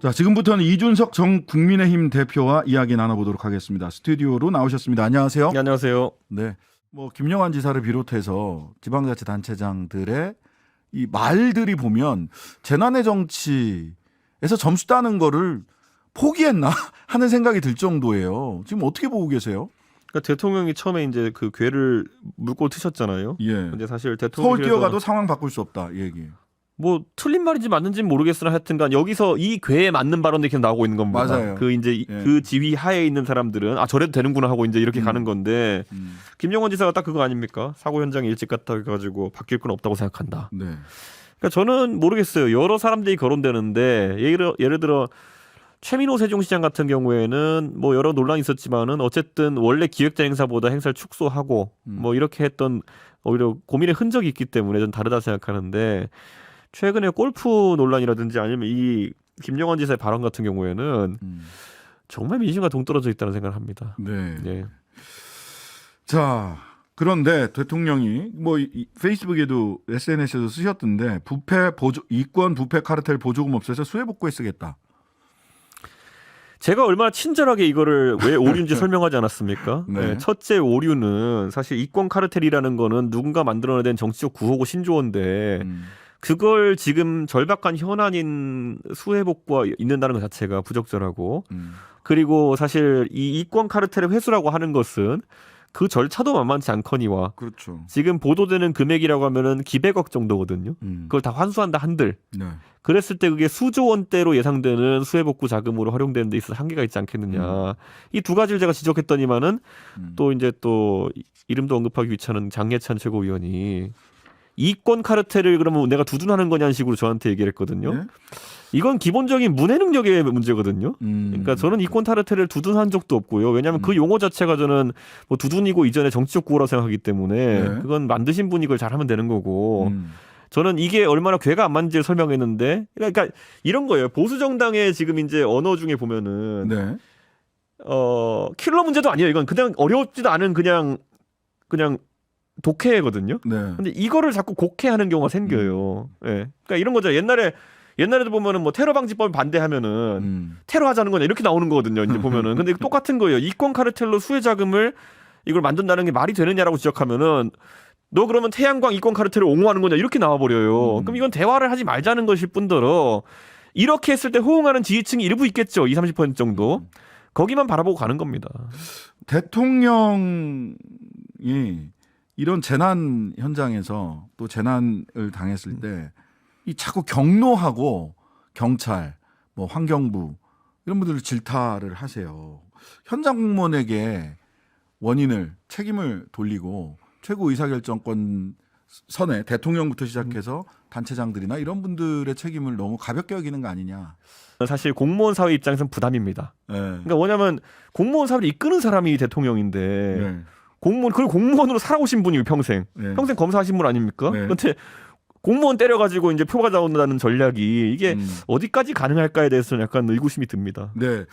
자, 지금부터는 이준석 전 국민의힘 대표와 이야기 나눠보도록 하겠습니다. 스튜디오로 나오셨습니다. 안녕하세요. 네, 안녕하세요. 네, 뭐 김영환 지사를 비롯해서 지방자치단체장들의 이 말들이 보면 재난의 정치에서 점수 따는 거를 포기했나 하는 생각이 들 정도예요. 지금 어떻게 보고 계세요? 그러니까 대통령이 처음에 이제 그 괴를 물고 트셨잖아요. 예. 근데 사실 서울 대통령이 뛰어가도 상황 바꿀 수 없다 이 얘기. 뭐 틀린 말인지 맞는지는 모르겠으나 하여튼간 여기서 이 괴에 맞는 발언들이 계속 나오고 있는 겁니다. 맞아요. 그 이제 예. 그 지휘 하에 있는 사람들은 아 저래도 되는구나 하고 이제 이렇게 가는 건데 김영원 지사가 딱 그거 아닙니까? 사고 현장에 일찍 갔다 가지고 바뀔 건 없다고 생각한다. 네. 그러니까 저는 모르겠어요. 여러 사람들이 거론되는데 예를 들어 최민호 세종시장 같은 경우에는 뭐 여러 논란이 있었지만은 어쨌든 원래 기획된 행사보다 행사를 축소하고 뭐 이렇게 했던 오히려 고민의 흔적이 있기 때문에 전 다르다 생각하는데 최근에 골프 논란이라든지 아니면 이 김영환 지사의 발언 같은 경우에는 정말 민심과 동떨어져 있다는 생각을 합니다. 네. 예. 자, 그런데 대통령이 뭐 페이스북에도 SNS에도 쓰셨던데 이권 부패 카르텔 보조금 없애서 수해 복구에 쓰겠다. 제가 얼마나 친절하게 이거를 왜 오류인지 설명하지 않았습니까? 네. 네, 첫째 오류는 사실 이권 카르텔이라는 거는 누군가 만들어낸 정치적 구호고 신조어인데 그걸 지금 절박한 현안인 수해 복구와 있는다는 것 자체가 부적절하고 그리고 사실 이 이권 카르텔의 회수라고 하는 것은 그 절차도 만만치 않거니와 그렇죠. 지금 보도되는 금액이라고 하면은 기백억 정도거든요. 그걸 다 환수한다 한들. 네. 그랬을 때 그게 수조 원대로 예상되는 수해복구 자금으로 활용되는 데 있어서 한계가 있지 않겠느냐. 이 두 가지를 제가 지적했더니만은 또 이제 또 이름도 언급하기 귀찮은 장예찬 최고위원이 이권 카르텔을 그러면 내가 두둔하는 거냐는 식으로 저한테 얘기를 했거든요. 네? 이건 기본적인 문해 능력의 문제거든요. 그러니까 저는 이권 카르텔을 두둔한 적도 없고요. 왜냐하면 그 용어 자체가 저는 뭐 두둔이고 이전에 정치적 구호라고 생각하기 때문에 네. 그건 만드신 분이 그걸 잘하면 되는 거고 저는 이게 얼마나 괴가 안 맞는지를 설명했는데 그러니까 이런 거예요. 보수 정당의 지금 이제 언어 중에 보면은 네. 킬러 문제도 아니에요. 이건 그냥 어렵지도 않은 그냥 독해거든요. 네. 근데 이거를 자꾸 곡해하는 경우가 생겨요. 예. 그러니까 이런 거죠. 옛날에도 보면은 뭐 테러 방지법 반대하면은 테러 하자는 거냐 이렇게 나오는 거거든요. 이제 보면은. 근데 똑같은 거예요. 이권 카르텔로 수혜 자금을 이걸 만든다는 게 말이 되느냐라고 지적하면은 너 그러면 태양광 이권 카르텔을 옹호하는 거냐 이렇게 나와 버려요. 그럼 이건 대화를 하지 말자는 것일 뿐더러 이렇게 했을 때 호응하는 지지층이 일부 있겠죠. 20-30% 정도. 거기만 바라보고 가는 겁니다. 대통령이 이런 재난 현장에서 또 재난을 당했을 때 이 자꾸 경로하고 경찰, 뭐 환경부 이런 분들을 질타를 하세요. 현장 공무원에게 책임을 돌리고 최고 의사결정권 선에 대통령부터 시작해서 단체장들이나 이런 분들의 책임을 너무 가볍게 여기는 거 아니냐. 사실 공무원 사회 입장에서는 부담입니다. 네. 그러니까 뭐냐면 공무원 사회를 이끄는 사람이 대통령인데 네. 그걸 공무원으로 살아오신 분이 평생 네. 검사하신 분 아닙니까? 네. 근데 공무원 때려가지고 이제 표가 나온다는 전략이 이게 어디까지 가능할까에 대해서는 약간 의구심이 듭니다. 네.